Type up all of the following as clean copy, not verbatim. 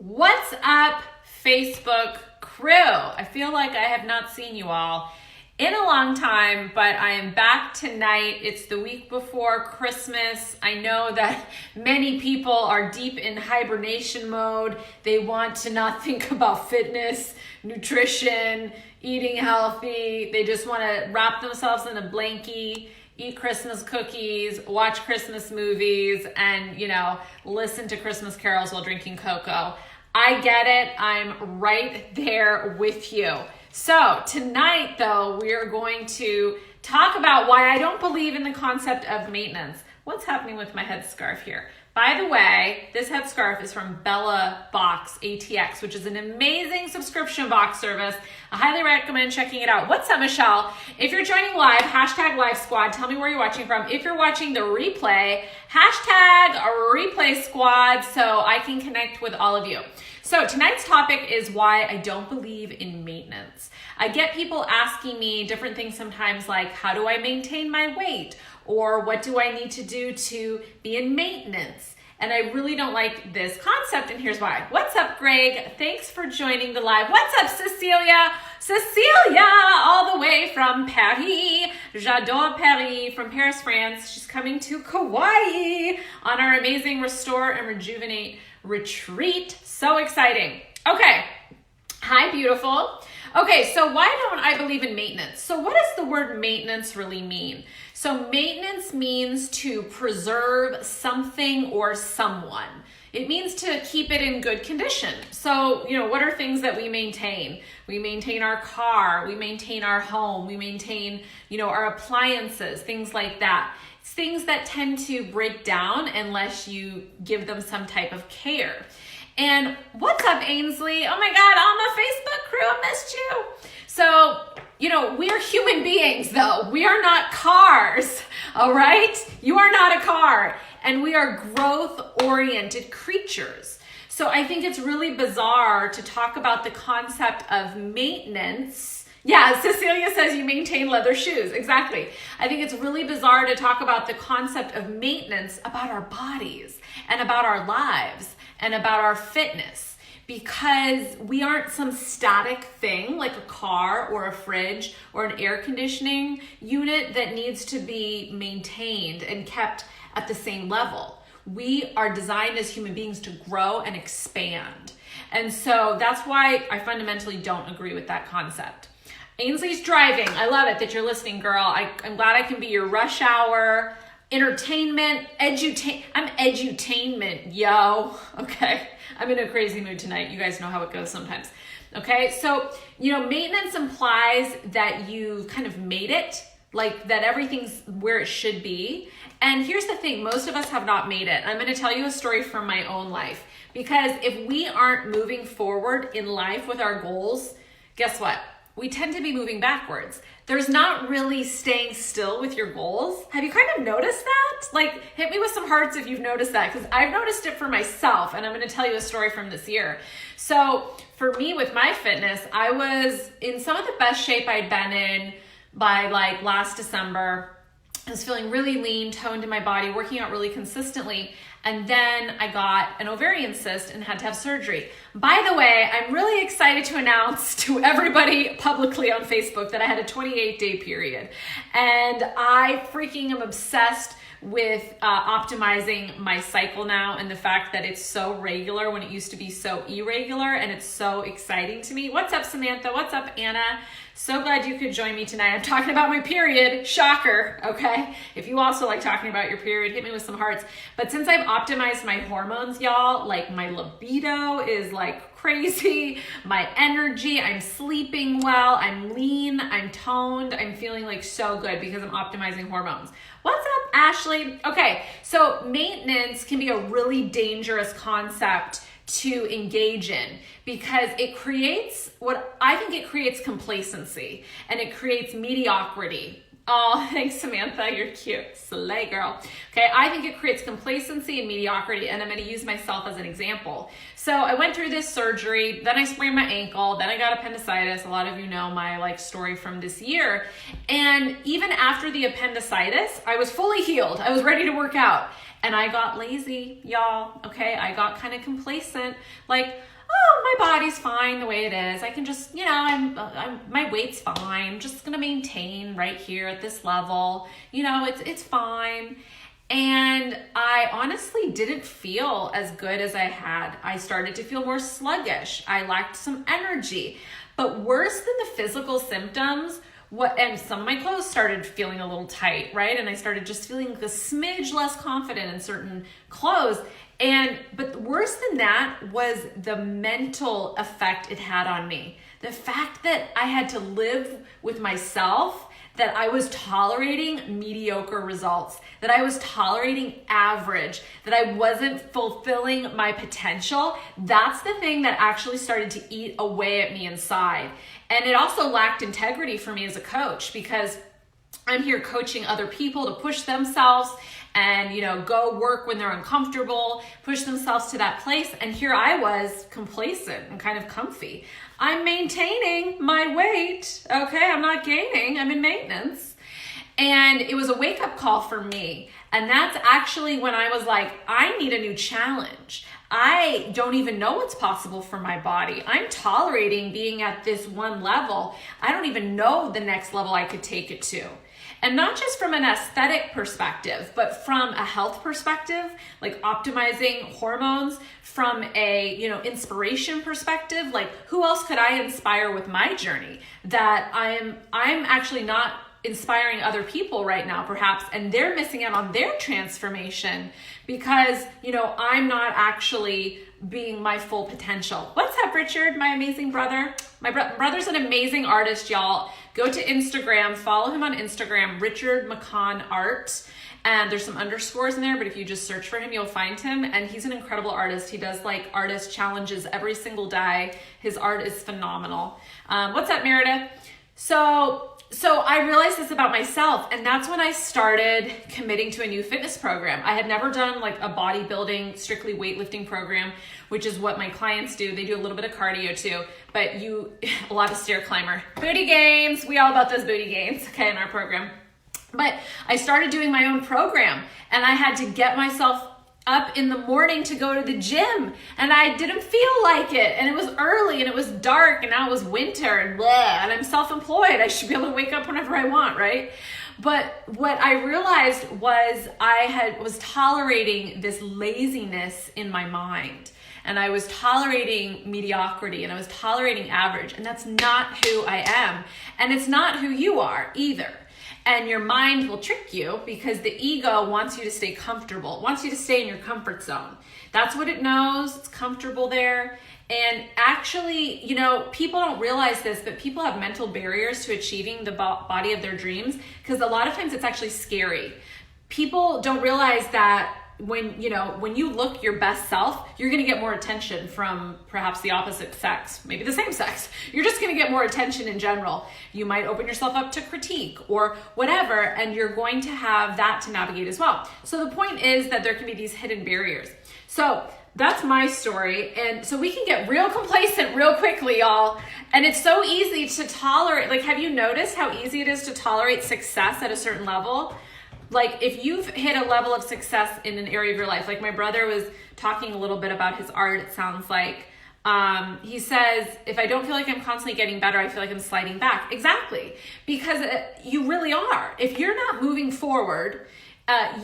What's up, Facebook crew? I feel like I have not seen you all in a long time, but I am back tonight. It's the week before Christmas. I know that many people are deep in hibernation mode. They want to not think about fitness, nutrition, eating healthy. They just want to wrap themselves in a blankie, eat Christmas cookies, watch Christmas movies, and, listen to Christmas carols while drinking cocoa. I get it. I'm right there with you. So tonight, though, we are going to talk about why I don't believe in the concept of maintenance. What's happening with my headscarf here? By the way, this headscarf is from Bella Box ATX, which is an amazing subscription box service. I highly recommend checking it out. What's up, Michelle? If you're joining live, hashtag Live Squad. Tell me where you're watching from. If you're watching the replay, hashtag Replay Squad so I can connect with all of you. So tonight's topic is why I don't believe in maintenance. I get people asking me different things sometimes, like how do I maintain my weight? Or what do I need to do to be in maintenance? And I really don't like this concept, and here's why. What's up, Greg? Thanks for joining the live. What's up, Cecilia? Cecilia, all the way from Paris. J'adore Paris, from Paris, France. She's coming to Kauai on our amazing Restore and Rejuvenate retreat. So exciting. Okay. Hi, beautiful. Okay, so why don't I believe in maintenance? So what does the word maintenance really mean? So maintenance means to preserve something or someone. It means to keep it in good condition. So, what are things that we maintain? We maintain our car, we maintain our home, we maintain, our appliances, things like that. It's things that tend to break down unless you give them some type of care. And what's up, Ainsley? Oh my God, on the Facebook crew, I missed you. So, we are human beings, though. We are not cars, all right? You are not a car. And we are growth-oriented creatures. So I think it's really bizarre to talk about the concept of maintenance. Yeah, Cecilia says you maintain leather shoes. Exactly. I think it's really bizarre to talk about the concept of maintenance about our bodies and about our lives and about our fitness, because we aren't some static thing like a car or a fridge or an air conditioning unit that needs to be maintained and kept at the same level. We are designed as human beings to grow and expand. And so that's why I fundamentally don't agree with that concept. Ainsley's driving. I love it that you're listening, girl. I'm glad I can be your rush hour entertainment, I'm edutainment, yo. Okay, I'm in a crazy mood tonight. You guys know how it goes sometimes. Okay, so, maintenance implies that you've kind of made it, like that everything's where it should be. And here's the thing, most of us have not made it. I'm going to tell you a story from my own life, because if we aren't moving forward in life with our goals, guess what? We tend to be moving backwards. There's not really staying still with your goals. Have you kind of noticed that? Like, hit me with some hearts if you've noticed that, because I've noticed it for myself, and I'm going to tell you a story from this year. So for me, with my fitness, I was in some of the best shape I'd been in by last December. I was feeling really lean, toned in my body, working out really consistently. And then I got an ovarian cyst and had to have surgery. By the way, I'm really excited to announce to everybody publicly on Facebook that I had a 28-day period. And I freaking am obsessed with optimizing my cycle now, and the fact that it's so regular when it used to be so irregular, and it's so exciting to me. What's up, Samantha? What's up, Anna? So glad you could join me tonight. I'm talking about my period. Shocker, okay? If you also like talking about your period, hit me with some hearts. But since I've optimized my hormones, y'all, my libido is crazy. My energy, I'm sleeping well, I'm lean, I'm toned, I'm feeling so good because I'm optimizing hormones. What's up, Ashley? Okay, so maintenance can be a really dangerous concept to engage in, because it creates complacency, and it creates mediocrity. Oh, thanks, Samantha. You're cute. Slay, girl. Okay, I think it creates complacency and mediocrity, and I'm going to use myself as an example. So I went through this surgery, then I sprained my ankle, then I got appendicitis. A lot of you know my story from this year. And even after the appendicitis, I was fully healed. I was ready to work out. And I got lazy, y'all. Okay, I got kind of complacent. Oh, my body's fine the way it is. I can just, my weight's fine. I'm just gonna maintain right here at this level. It's fine. And I honestly didn't feel as good as I had. I started to feel more sluggish. I lacked some energy. But worse than the physical symptoms, and some of my clothes started feeling a little tight, right? And I started just feeling a smidge less confident in certain clothes. But worse than that was the mental effect it had on me. The fact that I had to live with myself, that I was tolerating mediocre results, that I was tolerating average, that I wasn't fulfilling my potential. That's the thing that actually started to eat away at me inside. And it also lacked integrity for me as a coach, because I'm here coaching other people to push themselves and, go work when they're uncomfortable, push themselves to that place. And here I was complacent and kind of comfy. I'm maintaining my weight, okay? I'm not gaining, I'm in maintenance. And it was a wake-up call for me. And that's actually when I was like, I need a new challenge. I don't even know what's possible for my body. I'm tolerating being at this one level. I don't even know the next level I could take it to. And not just from an aesthetic perspective, but from a health perspective, like optimizing hormones, from a, inspiration perspective, like who else could I inspire with my journey that I'm actually not inspiring other people right now, perhaps, and they're missing out on their transformation because, I'm not actually being my full potential. What's up, Richard, my amazing brother? My brother's an amazing artist, y'all. Go to Instagram, follow him on Instagram, Richard McCon Art. And there's some underscores in there, but if you just search for him, you'll find him. And he's an incredible artist. He does artist challenges every single day. His art is phenomenal. What's up, Meredith? So I realized this about myself, and that's when I started committing to a new fitness program. I had never done a bodybuilding, strictly weightlifting program, which is what my clients do. They do a little bit of cardio too, but a lot of stair climber. Booty gains, we all about those booty gains, okay, in our program. But I started doing my own program, and I had to get myself up in the morning to go to the gym, and I didn't feel like it, and it was early and it was dark, and now it was winter and blah, and I'm self-employed. I should be able to wake up whenever I want, right? But what I realized was I was tolerating this laziness in my mind, and I was tolerating mediocrity, and I was tolerating average, and that's not who I am, and it's not who you are either. And your mind will trick you because the ego wants you to stay comfortable, wants you to stay in your comfort zone. That's what it knows. It's comfortable there. And actually, people don't realize this, but people have mental barriers to achieving the body of their dreams because a lot of times it's actually scary. People don't realize that when you look your best self, you're going to get more attention from perhaps the opposite sex, maybe the same sex. You're just going to get more attention in general. You might open yourself up to critique or whatever, and you're going to have that to navigate as well. So the point is that there can be these hidden barriers. So that's my story. And so we can get real complacent real quickly, y'all. And it's so easy to tolerate. Have you noticed how easy it is to tolerate success at a certain level? If you've hit a level of success in an area of your life, my brother was talking a little bit about his art, it sounds like. He says, if I don't feel like I'm constantly getting better, I feel like I'm sliding back. Exactly. Because you really are. If you're not moving forward,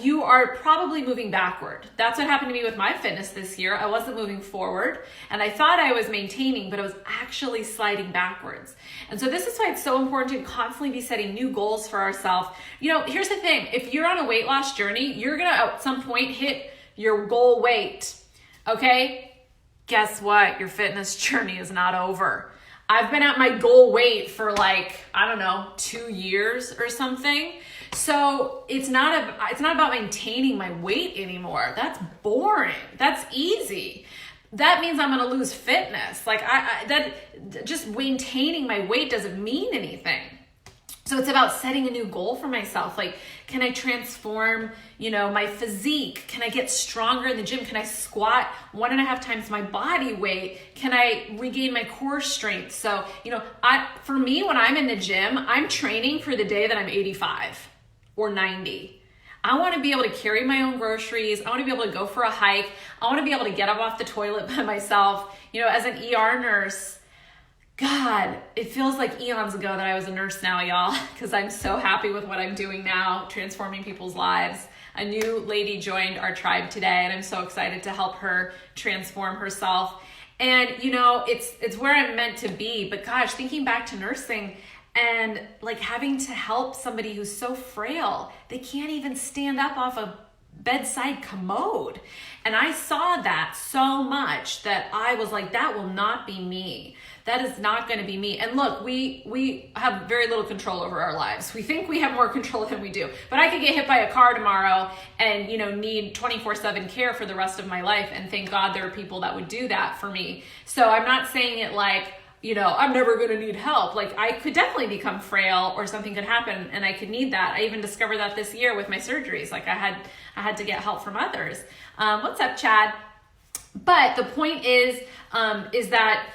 you are probably moving backward. That's what happened to me with my fitness this year. I wasn't moving forward, and I thought I was maintaining, but I was actually sliding backwards. And so this is why it's so important to constantly be setting new goals for ourselves. Here's the thing. If you're on a weight loss journey, you're going to at some point hit your goal weight, okay? Guess what? Your fitness journey is not over. I've been at my goal weight for 2 years or something. So it's not about maintaining my weight anymore. That's boring. That's easy. That means I'm going to lose fitness. That just maintaining my weight doesn't mean anything. So it's about setting a new goal for myself. Like, can I transform, my physique? Can I get stronger in the gym? Can I squat 1.5 times my body weight? Can I regain my core strength? So, for me, when I'm in the gym, I'm training for the day that I'm 85 or 90. I want to be able to carry my own groceries. I want to be able to go for a hike. I want to be able to get up off the toilet by myself. As an ER nurse, God, it feels like eons ago that I was a nurse now, y'all, because I'm so happy with what I'm doing now, transforming people's lives. A new lady joined our tribe today, and I'm so excited to help her transform herself. And, it's where I'm meant to be. But gosh, thinking back to nursing and like having to help somebody who's so frail, they can't even stand up off a bedside commode. And I saw that so much that I was like, that will not be me. That is not going to be me. And look, we have very little control over our lives. We think we have more control than we do. But I could get hit by a car tomorrow and, need 24/7 care for the rest of my life. And thank God there are people that would do that for me. So I'm not saying it like, I'm never going to need help. Like, I could definitely become frail or something could happen and I could need that. I even discovered that this year with my surgeries. Like, I had to get help from others. What's up, Chad? But the point is that,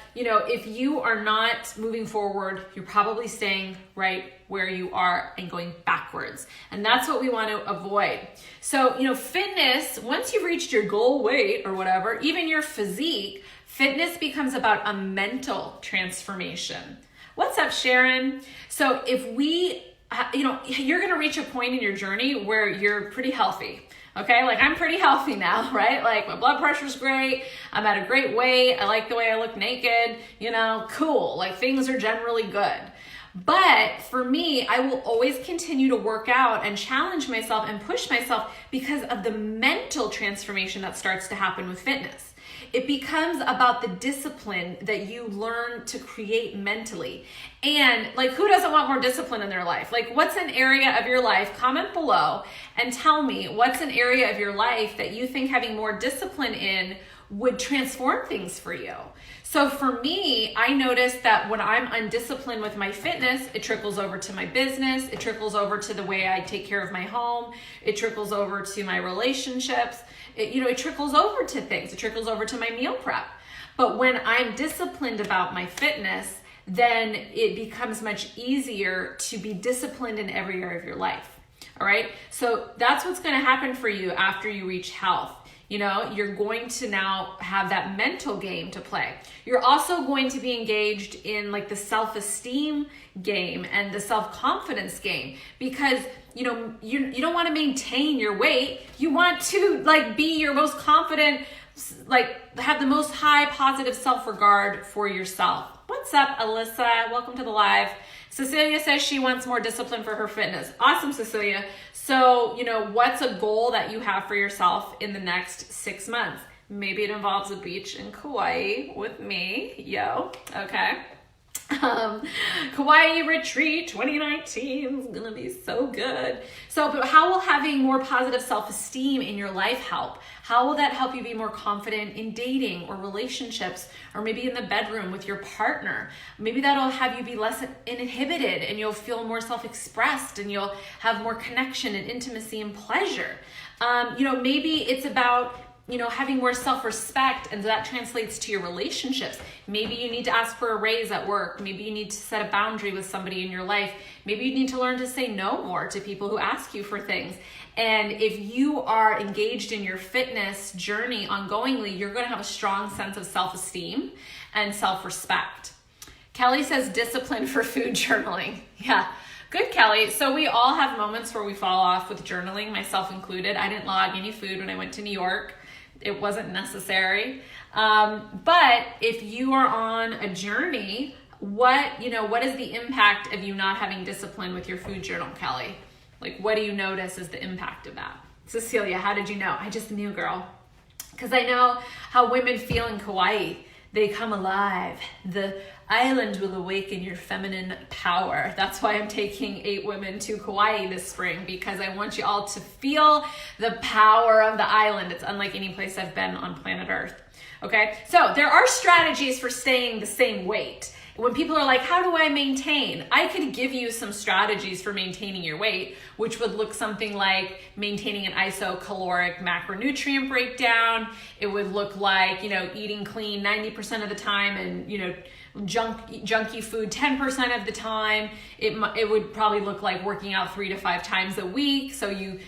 if you are not moving forward, you're probably staying right where you are and going backwards. And that's what we want to avoid. So, fitness, once you've reached your goal weight or whatever, even your physique, fitness becomes about a mental transformation. What's up, Sharon? So if you're going to reach a point in your journey where you're pretty healthy. Okay, like I'm pretty healthy now, right? Like my blood pressure's great. I'm at a great weight. I like the way I look naked, cool. Like things are generally good. But for me, I will always continue to work out and challenge myself and push myself because of the mental transformation that starts to happen with fitness. It becomes about the discipline that you learn to create mentally. And like, who doesn't want more discipline in their life? Like, what's an area of your life? Comment below and tell me what's an area of your life that you think having more discipline in would transform things for you. So for me, I noticed that when I'm undisciplined with my fitness, it trickles over to my business. It trickles over to the way I take care of my home. It trickles over to my relationships. It trickles over to things. It trickles over to my meal prep. But when I'm disciplined about my fitness, then it becomes much easier to be disciplined in every area of your life. All right. So that's what's going to happen for you after you reach health. You're going to now have that mental game to play. You're also going to be engaged in like the self-esteem game and the self-confidence game because you don't want to maintain your weight. You want to like be your most confident, like have the most high positive self-regard for yourself. What's up, Alyssa? Welcome to the live. Cecilia says she wants more discipline for her fitness. Awesome, Cecilia. So, what's a goal that you have for yourself in the next 6 months? Maybe it involves a beach in Kauai with me. Yo, okay. Kauai retreat 2019 is gonna be so good. So, but how will having more positive self-esteem in your life help? How will that help you be more confident in dating or relationships, or maybe in the bedroom with your partner? Maybe that'll have you be less inhibited and you'll feel more self-expressed and you'll have more connection and intimacy and pleasure. Maybe it's about having more self-respect, and that translates to your relationships. Maybe you need to ask for a raise at work. Maybe you need to set a boundary with somebody in your life. Maybe you need to learn to say no more to people who ask you for things. And if you are engaged in your fitness journey ongoingly, you're going to have a strong sense of self-esteem and self-respect. Kelly says discipline for food journaling. Yeah. Good, Kelly. So we all have moments where we fall off with journaling, myself included. I didn't log any food when I went to New York. It wasn't necessary. But if you are on a journey, what is the impact of you not having discipline with your food journal, Kelly? Like, what do you notice is the impact of that? Cecilia, how did you know? I just knew, girl. Because I know how women feel in Kauai. They come alive. The island will awaken your feminine power. That's why I'm taking 8 women to Kauai this spring, because I want you all to feel the power of the island. It's unlike any place I've been on planet Earth. Okay, so there are strategies for staying the same weight. When people are like, how do I maintain? I could give you some strategies for maintaining your weight, which would look something like maintaining an isocaloric macronutrient breakdown. It would look like, eating clean 90% of the time and, junky food 10% of the time. It would probably look like working out 3 to 5 times a week. So you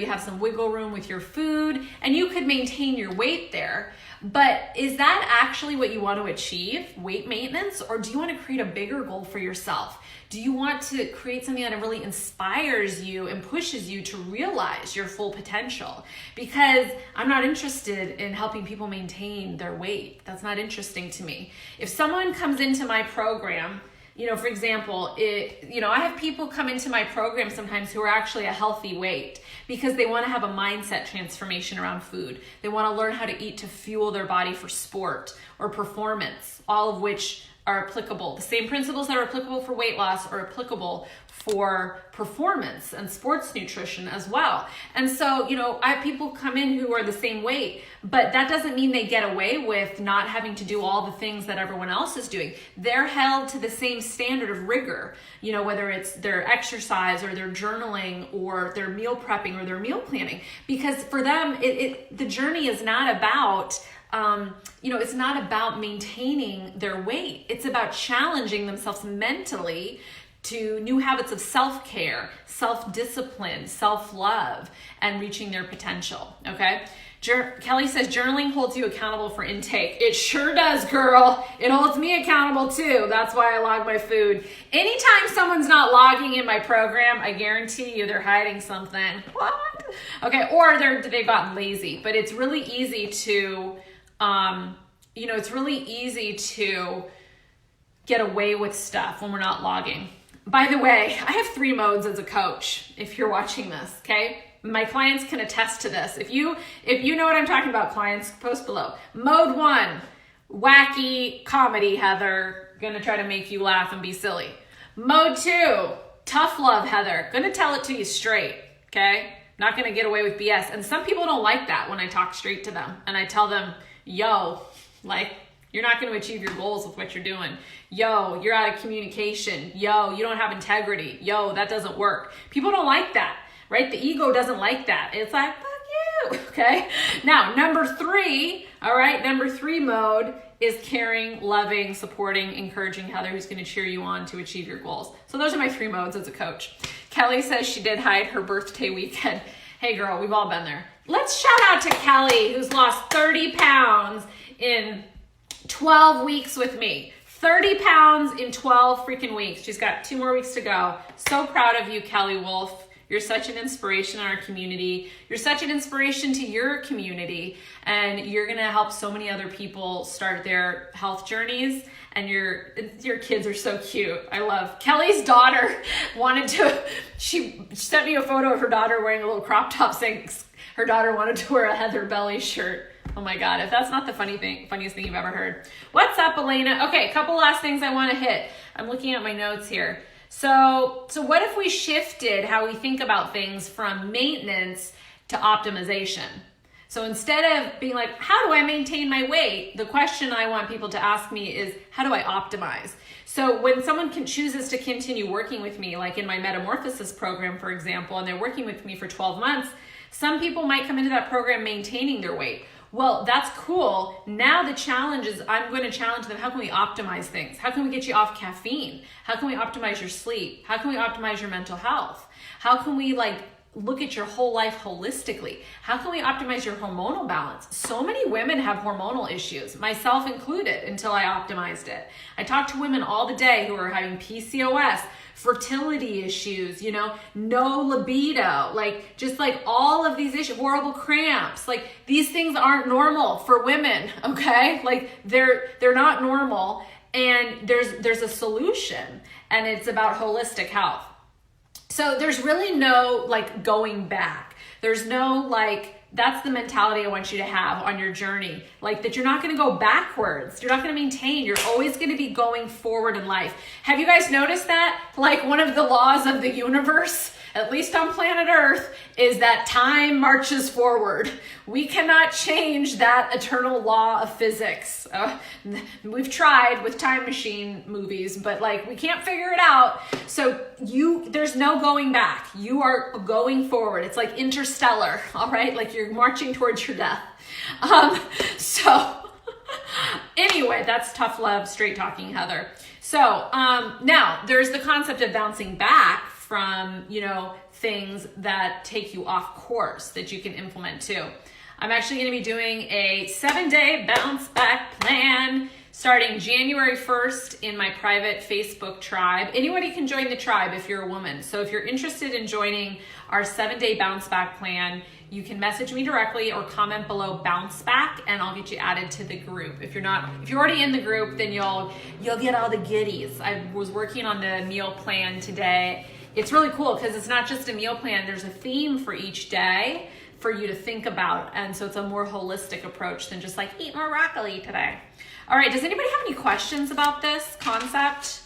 have some wiggle room with your food and you could maintain your weight there. But is that actually what you want to achieve, weight maintenance? Or do you want to create a bigger goal for yourself? Do you want to create something that really inspires you and pushes you to realize your full potential? Because I'm not interested in helping people maintain their weight. That's not interesting to me. If someone comes into my program, for example, I have people come into my program sometimes who are actually a healthy weight because they want to have a mindset transformation around food. They want to learn how to eat to fuel their body for sport or performance, all of which are applicable. The same principles that are applicable for weight loss are applicable for performance and sports nutrition as well. And so, I have people come in who are the same weight, but that doesn't mean they get away with not having to do all the things that everyone else is doing. They're held to the same standard of rigor, whether it's their exercise or their journaling or their meal prepping or their meal planning, because for them, the journey is not about it's not about maintaining their weight. It's about challenging themselves mentally to new habits of self-care, self-discipline, self-love, and reaching their potential, okay? Kelly says, journaling holds you accountable for intake. It sure does, girl. It holds me accountable too. That's why I log my food. Anytime someone's not logging in my program, I guarantee you they're hiding something. What? Okay, or they've gotten lazy. But it's really easy to, get away with stuff when we're not logging. By the way, I have 3 modes as a coach, if you're watching this, okay? My clients can attest to this. If you know what I'm talking about, clients, post below. Mode 1, wacky comedy, Heather. Gonna try to make you laugh and be silly. Mode 2, tough love, Heather. Gonna tell it to you straight, okay? Not gonna get away with BS. And some people don't like that when I talk straight to them. And I tell them, you're not going to achieve your goals with what you're doing. You're out of communication. You don't have integrity. That doesn't work. People don't like that, right? The ego doesn't like that. It's like, fuck you, okay? Now, number 3 mode is caring, loving, supporting, encouraging Heather, who's going to cheer you on to achieve your goals. So those are my 3 modes as a coach. Kelly says she did hide her birthday weekend. Hey girl, we've all been there. Let's shout out to Kelly, who's lost 30 pounds in 12 weeks with me. 30 pounds in 12 freaking weeks. She's got 2 more weeks to go. So proud of you, Kelly Wolf. You're such an inspiration in our community. You're such an inspiration to your community. And you're going to help so many other people start their health journeys. And your kids are so cute. I love Kelly's daughter she sent me a photo of her daughter wearing a little crop top saying her daughter wanted to wear a Heather Belly shirt. Oh my God, if that's not the funniest thing you've ever heard. What's up, Elena? Okay, a couple last things I want to hit. I'm looking at my notes here. So what if we shifted how we think about things from maintenance to optimization? So instead of being like, how do I maintain my weight? The question I want people to ask me is, how do I optimize? So when someone chooses to continue working with me, like in my Metamorphosis program, for example, and they're working with me for 12 months, some people might come into that program maintaining their weight. Well, that's cool. Now the challenge is I'm going to challenge them. How can we optimize things? How can we get you off caffeine? How can we optimize your sleep? How can we optimize your mental health? How can we look at your whole life holistically? How can we optimize your hormonal balance? So many women have hormonal issues, myself included, until I optimized it. I talk to women all the day who are having PCOS, fertility issues, no libido, all of these issues, horrible cramps. These things aren't normal for women, okay? They're not normal, and there's a solution, and it's about holistic health. So there's really no going back. There's no that's the mentality I want you to have on your journey. Like that you're not going to go backwards. You're not going to maintain. You're always going to be going forward in life. Have you guys noticed that? Like one of the laws of the universe, at least on planet Earth, is that time marches forward. We cannot change that eternal law of physics. We've tried with time machine movies, but like we can't figure it out. So there's no going back. You are going forward. It's like Interstellar, all right? Like you're marching towards your death. Anyway, that's tough love, straight talking, Heather. So now there's the concept of bouncing back from, things that take you off course that you can implement too. I'm actually going to be doing a 7-day bounce back plan starting January 1st in my private Facebook tribe. Anybody can join the tribe if you're a woman. So if you're interested in joining our 7-day bounce back plan, you can message me directly or comment below bounce back and I'll get you added to the group. If you're already in the group, then you'll get all the goodies. I was working on the meal plan today. It's really cool because it's not just a meal plan. There's a theme for each day for you to think about. And so it's a more holistic approach than just like eat more broccoli today. All right, does anybody have any questions about this concept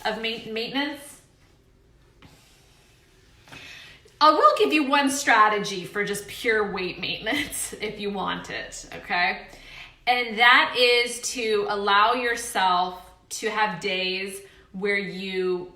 of maintenance? I will give you one strategy for just pure weight maintenance if you want it, okay? And that is to allow yourself to have days where you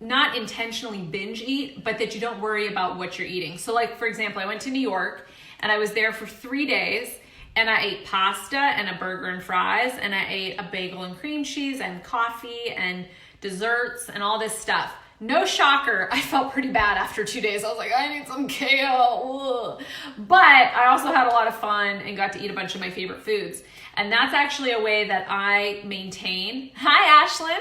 not intentionally binge eat, but that you don't worry about what you're eating. So like, for example, I went to New York and I was there for 3 days and I ate pasta and a burger and fries and I ate a bagel and cream cheese and coffee and desserts and all this stuff. No shocker, I felt pretty bad after 2 days. I was like, I need some kale. Ugh. But I also had a lot of fun and got to eat a bunch of my favorite foods. And that's actually a way that I maintain. Hi, Ashlyn.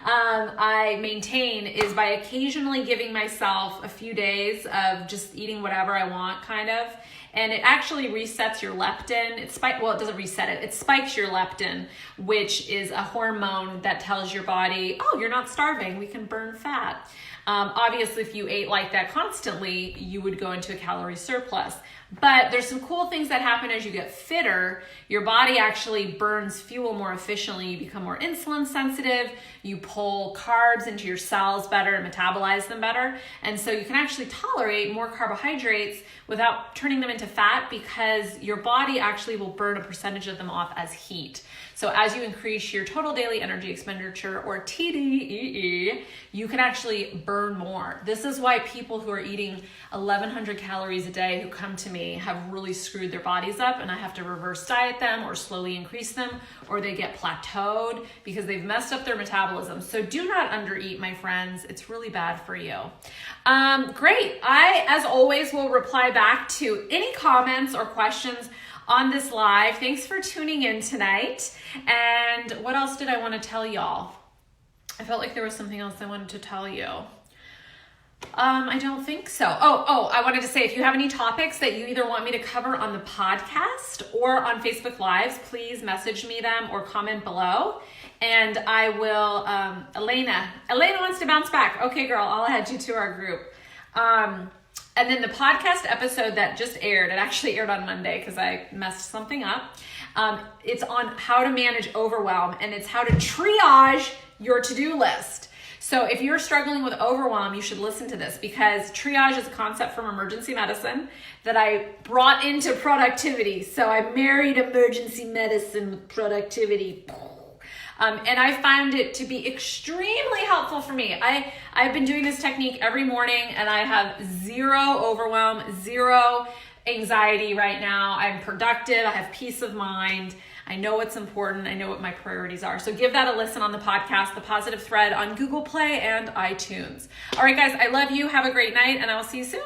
I maintain is by occasionally giving myself a few days of just eating whatever I want, kind of. And it actually resets your leptin. It doesn't reset it. It spikes your leptin, which is a hormone that tells your body, oh, you're not starving. We can burn fat. Obviously, if you ate like that constantly, you would go into a calorie surplus. But there's some cool things that happen as you get fitter. Your body actually burns fuel more efficiently. You become more insulin sensitive. You pull carbs into your cells better and metabolize them better. And so you can actually tolerate more carbohydrates without turning them into fat because your body actually will burn a percentage of them off as heat. So as you increase your total daily energy expenditure, or TDEE, you can actually burn more. This is why people who are eating 1,100 calories a day who come to me have really screwed their bodies up, and I have to reverse diet them or slowly increase them, or they get plateaued because they've messed up their metabolism. So do not undereat, my friends. It's really bad for you. Great. I, as always, will reply back to any comments or questions on this live. Thanks for tuning in tonight. And what else did I want to tell y'all? I felt like there was something else I wanted to tell you. I don't think so. I wanted to say, if you have any topics that you either want me to cover on the podcast or on Facebook Lives, please message me them or comment below. And I will, Elena wants to bounce back. Okay, girl, I'll add you to our group. And then the podcast episode that just aired, it actually aired on Monday because I messed something up. It's on how to manage overwhelm, and it's how to triage your to-do list. So if you're struggling with overwhelm, you should listen to this, because triage is a concept from emergency medicine that I brought into productivity. So I married emergency medicine with productivity. And I found it to be extremely helpful for me. I've been doing this technique every morning, and I have zero overwhelm, zero anxiety right now. I'm productive. I have peace of mind. I know what's important. I know what my priorities are. So give that a listen on the podcast, The Positive Thread, on Google Play and iTunes. All right, guys, I love you. Have a great night, and I will see you soon.